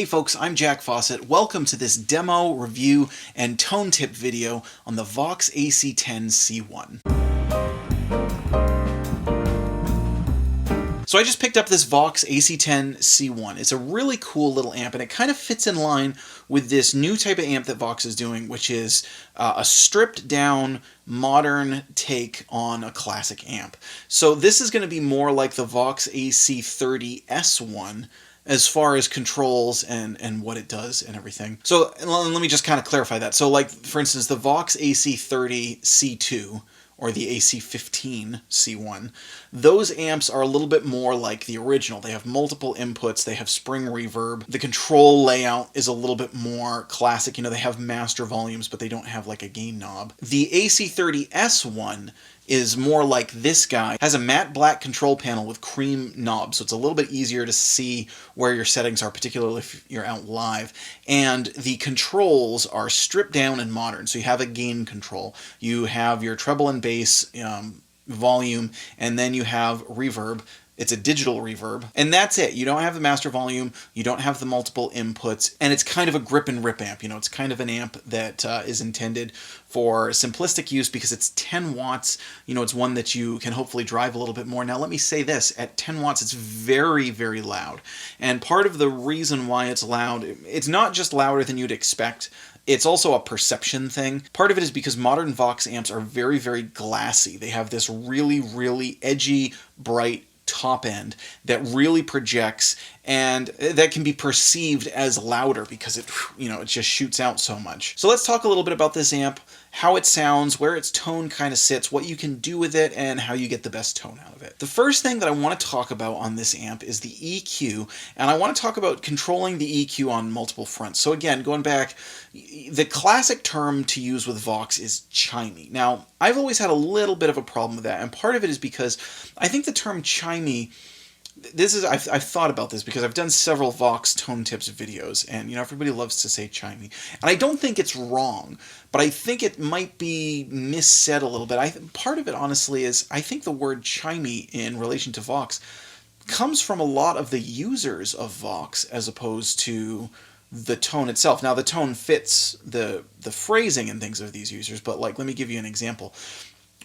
folks, I'm Jack Fossett. Welcome to this demo, review, and tone tip video on the Vox AC10c1. So I just picked up this Vox AC10c1. It's a really cool little amp, and it kind of fits in line with this new type of amp that Vox is doing, which is a stripped down, modern take on a classic amp. So this is going to be more like the Vox AC30s1, as far as controls and what it does and everything. So let me just kind of clarify that. So like, for instance, the Vox AC30c2 or the AC15c1, those amps are a little bit more like the original. They have multiple inputs, they have spring reverb. The control layout is a little bit more classic. You know, they have master volumes, but they don't have like a gain knob. The AC30s1 is more like this guy. Has a matte black control panel with cream knobs, so it's a little bit easier to see where your settings are, particularly if you're out live. And the controls are stripped down and modern, so you have a gain control. You have your treble and bass volume, and then you have reverb. It's a digital reverb, and that's it. You don't have the master volume, you don't have the multiple inputs, and it's kind of a grip and rip amp. You know, it's kind of an amp that is intended for simplistic use because it's 10 watts. You know, it's one that you can hopefully drive a little bit more. Now, let me say this, at 10 watts, it's very, very loud. And part of the reason why it's loud, it's not just louder than you'd expect, it's also a perception thing. Part of it is because modern Vox amps are very, very glassy. They have this really, really edgy, bright top end that really projects, and that can be perceived as louder because it, you know, it just shoots out so much. So let's talk a little bit about this amp, how it sounds, where its tone kind of sits, what you can do with it, and how you get the best tone out of it. The first thing that I want to talk about on this amp is the EQ, and I want to talk about controlling the EQ on multiple fronts. So again, going back, the classic term to use with Vox is chimey. Now, I've always had a little bit of a problem with that, and part of it is because I think the term chimey, I've thought about this because I've done several Vox tone tips videos, and you know, everybody loves to say chimey, and I don't think it's wrong, but I think it might be missaid a little bit. Part of it, honestly, is I think the word chimey in relation to Vox comes from a lot of the users of Vox as opposed to the tone itself. Now, the tone fits the phrasing and things of these users, but like, let me give you an example.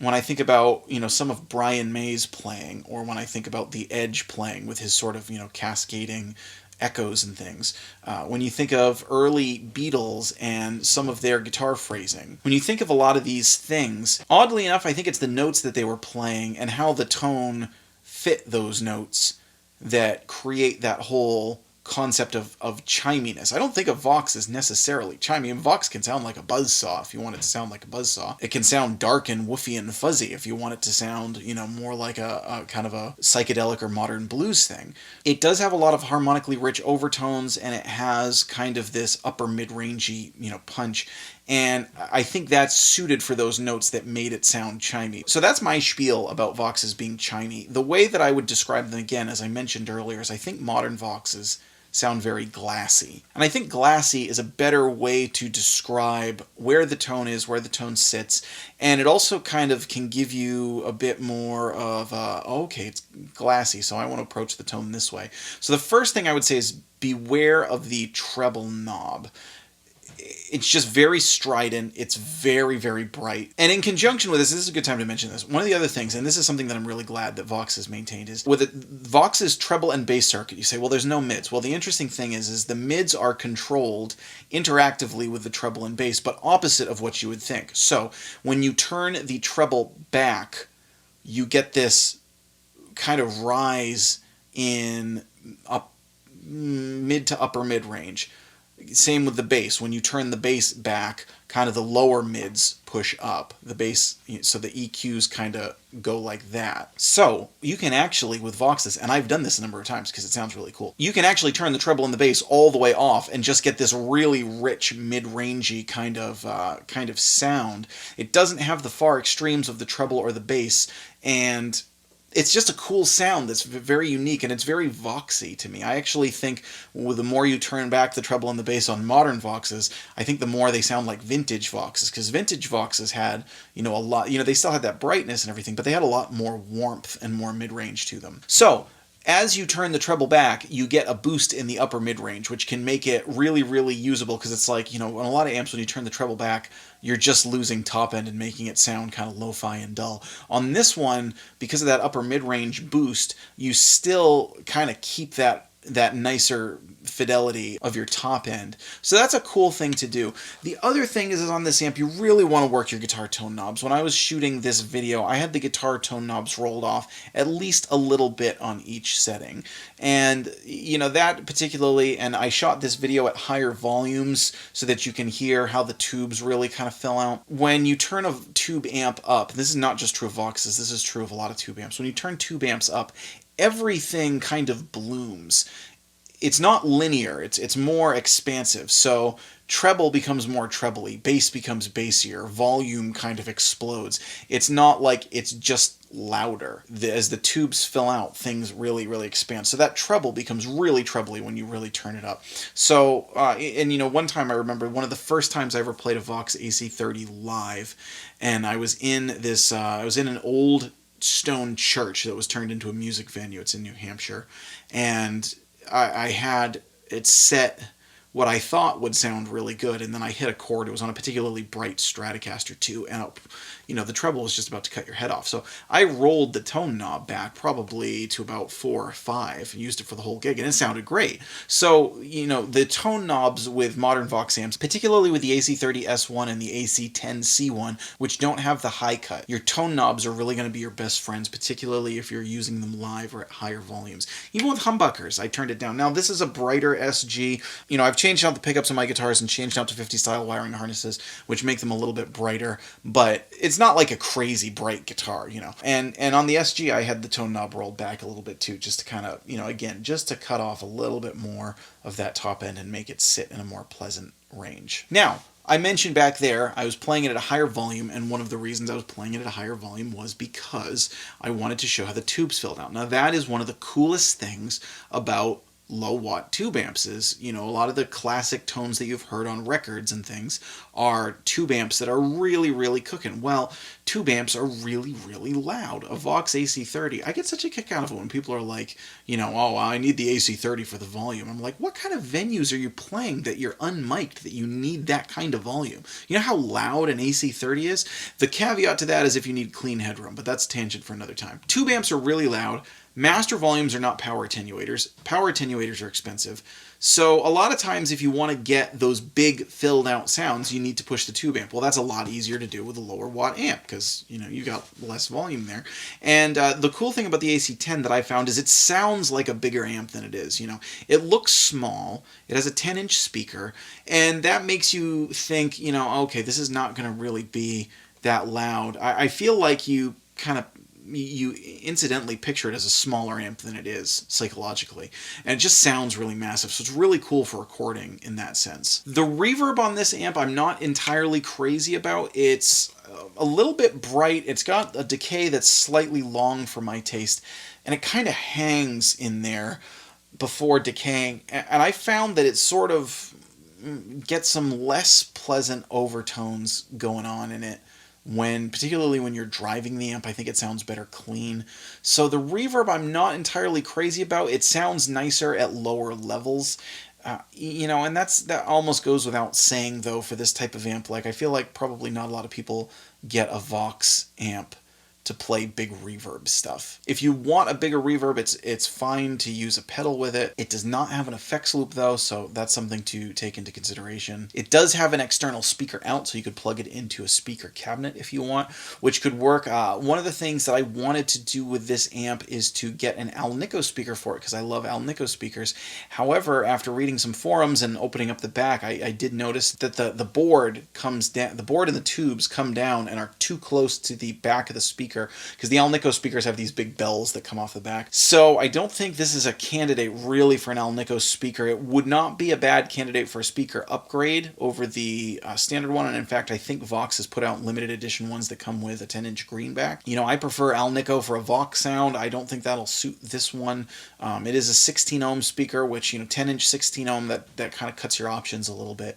When I think about, you know, some of Brian May's playing, or when I think about The Edge playing with his sort of, you know, cascading echoes and things, when you think of early Beatles and some of their guitar phrasing, when you think of a lot of these things, oddly enough, I think it's the notes that they were playing and how the tone fit those notes that create that whole concept of chiminess. I don't think of Vox as necessarily chimey. And Vox can sound like a buzzsaw if you want it to sound like a buzzsaw. It can sound dark and woofy and fuzzy if you want it to sound, you know, more like a kind of a psychedelic or modern blues thing. It does have a lot of harmonically rich overtones, and it has kind of this upper mid-rangey, you know, punch. And I think that's suited for those notes that made it sound chimey. So that's my spiel about Voxes being chimey. The way that I would describe them, again, as I mentioned earlier, is I think modern Voxes sound very glassy. And I think glassy is a better way to describe where the tone is, where the tone sits, and it also kind of can give you a bit more of, okay, it's glassy, so I want to approach the tone this way. So the first thing I would say is beware of the treble knob. It's just very strident, it's very, very bright. And in conjunction with this is a good time to mention this. One of the other things, and this is something that I'm really glad that Vox has maintained, is with Vox's treble and bass circuit, you say, well, there's no mids. Well, the interesting thing is the mids are controlled interactively with the treble and bass, but opposite of what you would think. So when you turn the treble back, you get this kind of rise in mid to upper mid range. Same with the bass. When you turn the bass back, kind of the lower mids push up. The bass, so the EQs kind of go like that. So you can actually, with Voxes, and I've done this a number of times because it sounds really cool, you can actually turn the treble and the bass all the way off and just get this really rich, mid-rangey kind of sound. It doesn't have the far extremes of the treble or the bass, and it's just a cool sound that's very unique, and it's very Voxy to me. I actually think the more you turn back the treble and the bass on modern Voxes, I think the more they sound like vintage Voxes, because vintage Voxes had, you know, a lot, you know, they still had that brightness and everything, but they had a lot more warmth and more mid-range to them. So As you turn the treble back, you get a boost in the upper mid-range, which can make it really, really usable, because it's like, you know, on a lot of amps, when you turn the treble back, you're just losing top end and making it sound kind of lo-fi and dull. On this one, because of that upper mid-range boost, you still kind of keep that nicer fidelity of your top end. So that's a cool thing to do. The other thing is on this amp, you really want to work your guitar tone knobs. When I was shooting this video, I had the guitar tone knobs rolled off at least a little bit on each setting. And, you know, that particularly, and I shot this video at higher volumes so that you can hear how the tubes really kind of fill out. When you turn a tube amp up, this is not just true of Voxes, this is true of a lot of tube amps. When you turn tube amps up, everything kind of blooms. It's not linear, it's more expansive. So treble becomes more trebly, bass becomes bassier, volume kind of explodes. It's not like it's just louder. As the tubes fill out, things really, really expand. So that treble becomes really trebly when you really turn it up. So, and you know, one time I remember, one of the first times I ever played a Vox AC30 live, and I was in this, I was in an old stone church that was turned into a music venue. It's in New Hampshire. And I had it set what I thought would sound really good, and then I hit a chord. It was on a particularly bright Stratocaster too, and you know, the treble was just about to cut your head off. So I rolled the tone knob back probably to about 4 or 5 and used it for the whole gig, and it sounded great. So, you know, the tone knobs with modern Vox amps, particularly with the AC30S1 and the AC10c1, which don't have the high cut, your tone knobs are really going to be your best friends, particularly if you're using them live or at higher volumes. Even with humbuckers, I turned it down. Now, this is a brighter SG. You know, I've changed out the pickups on my guitars and changed out to 50 style wiring harnesses, which make them a little bit brighter, but it's not like a crazy bright guitar, you know. And on the SG, I had the tone knob rolled back a little bit too, just to kind of, you know, again, just to cut off a little bit more of that top end and make it sit in a more pleasant range. Now, I mentioned back there I was playing it at a higher volume, and one of the reasons I was playing it at a higher volume was because I wanted to show how the tubes filled out. Now, that is one of the coolest things about low watt tube amps. Is, you know, a lot of the classic tones that you've heard on records and things are tube amps that are really, really cooking. Well, tube amps are really, really loud. A Vox AC30, I get such a kick out of it when people are like, you know, oh, I need the AC30 for the volume. I'm like, what kind of venues are you playing that you're unmiked that you need that kind of volume? You know how loud an AC30 is? The caveat to that is if you need clean headroom, but that's a tangent for another time. Tube amps are really loud. Master volumes are not power attenuators. Power attenuators are expensive. So a lot of times if you want to get those big filled out sounds, you need to push the tube amp. Well, that's a lot easier to do with a lower watt amp because, you know, you got less volume there. And the cool thing about the AC10 that I found is it sounds like a bigger amp than it is. You know, it looks small. It has a 10-inch speaker, and that makes you think, you know, okay, this is not going to really be that loud. I feel like you kind of incidentally picture it as a smaller amp than it is psychologically, and it just sounds really massive. So it's really cool for recording in that sense. The reverb on this amp I'm not entirely crazy about. It's a little bit bright. It's got a decay that's slightly long for my taste, and it kind of hangs in there before decaying, and I found that it sort of gets some less pleasant overtones going on in it. Particularly when you're driving the amp, I think it sounds better clean. So the reverb I'm not entirely crazy about. It sounds nicer at lower levels. You know, and that almost goes without saying, though, for this type of amp. Like, I feel like probably not a lot of people get a Vox amp to play big reverb stuff. If you want a bigger reverb, it's fine to use a pedal with it. It does not have an effects loop though, so that's something to take into consideration. It does have an external speaker out, so you could plug it into a speaker cabinet if you want, which could work. One of the things that I wanted to do with this amp is to get an Alnico speaker for it, because I love Alnico speakers. However, after reading some forums and opening up the back, I did notice that the board comes down, the board and the tubes come down and are too close to the back of the speaker, because the Alnico speakers have these big bells that come off the back. So I don't think this is a candidate really for an Alnico speaker. It would not be a bad candidate for a speaker upgrade over the standard one, and in fact I think Vox has put out limited edition ones that come with a 10-inch greenback. You know, I prefer Alnico for a Vox sound. I don't think that'll suit this one. It is a 16 ohm speaker, which, you know, 10-inch 16 ohm, that kind of cuts your options a little bit.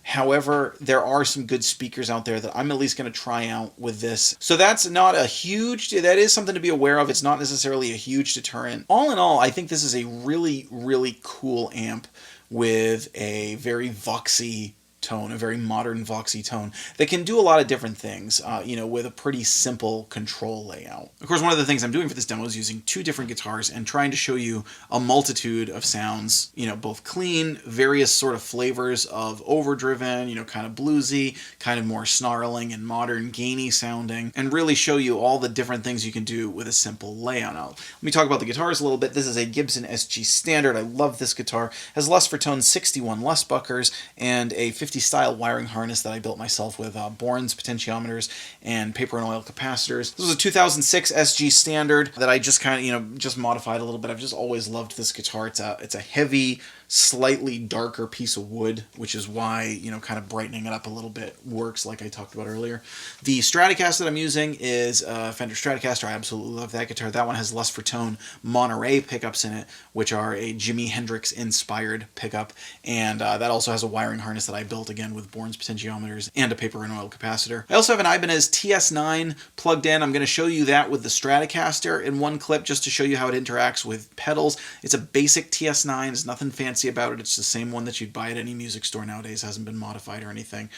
However, there are some good speakers out there that I'm at least going to try out with this. So that's not a huge, that is something to be aware of. It's not necessarily a huge deterrent. All in all, I think this is a really, really cool amp with a very Voxy tone, a very modern Voxy tone that can do a lot of different things, with a pretty simple control layout. Of course, one of the things I'm doing for this demo is using two different guitars and trying to show you a multitude of sounds, both clean, various sort of flavors of overdriven, kind of bluesy, kind of more snarling and modern, gainy sounding, and really show you all the different things you can do with a simple layout. Now, let me talk about the guitars a little bit. This is a Gibson SG Standard. I love this guitar. It has Less for Tone 61 Lessbuckers and a 50 style wiring harness that I built myself with Bourne's potentiometers and paper and oil capacitors. This was a 2006 SG Standard that I just kind of, just modified a little bit. I've just always loved this guitar. It's a heavy, slightly darker piece of wood, which is why, kind of brightening it up a little bit works, like I talked about earlier. The Stratocaster that I'm using is a Fender Stratocaster. I absolutely love that guitar. That one has Less for Tone Monterey pickups in it, which are a Jimi Hendrix inspired pickup, and that also has a wiring harness that I built again with Bourne's potentiometers and a paper and oil capacitor. I also have an Ibanez TS9 plugged in. I'm going to show you that with the Stratocaster in one clip just to show you how it interacts with pedals. It's a basic TS9. There's nothing fancy about it. It's the same one that you'd buy at any music store nowadays. It hasn't been modified or anything.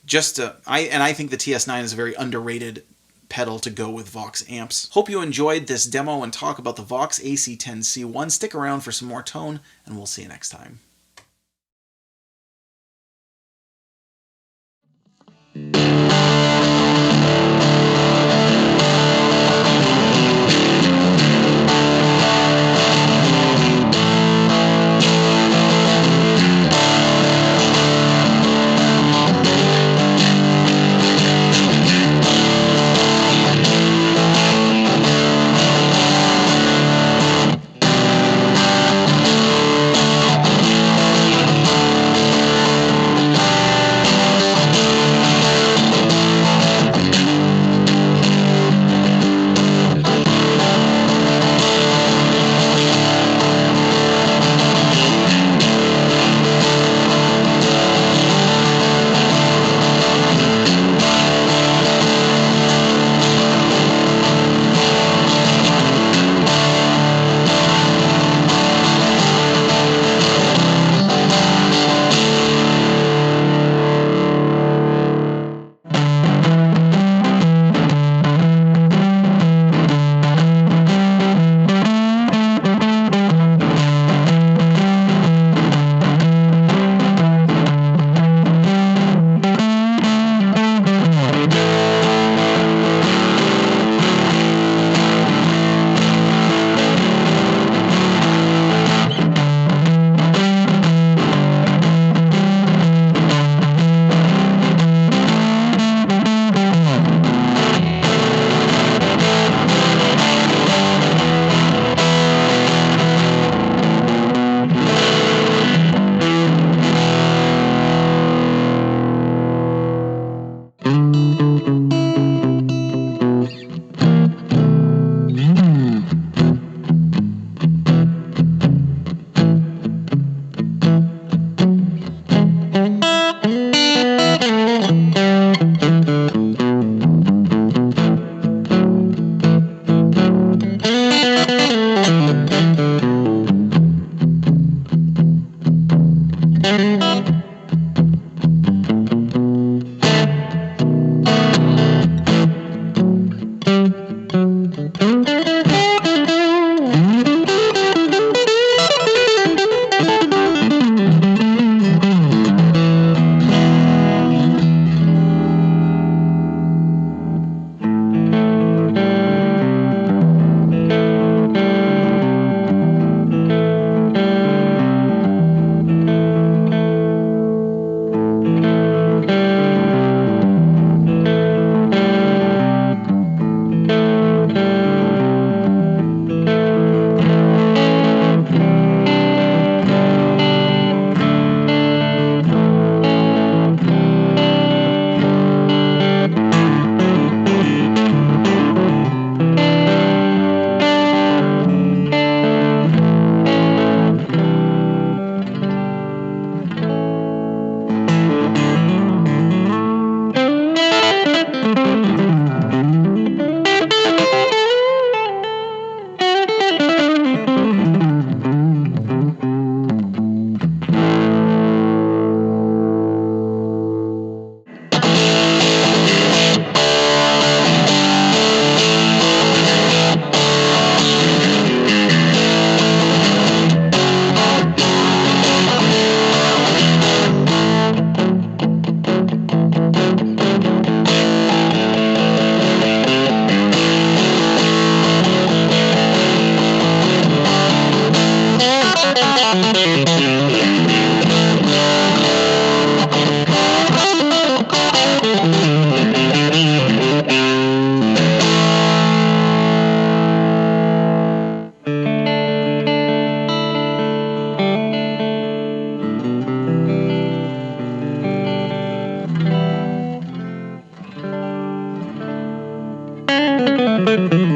I think the TS9 is a very underrated pedal to go with Vox amps. Hope you enjoyed this demo and talk about the Vox AC10c1. Stick around for some more tone, and we'll see you next time. Bye.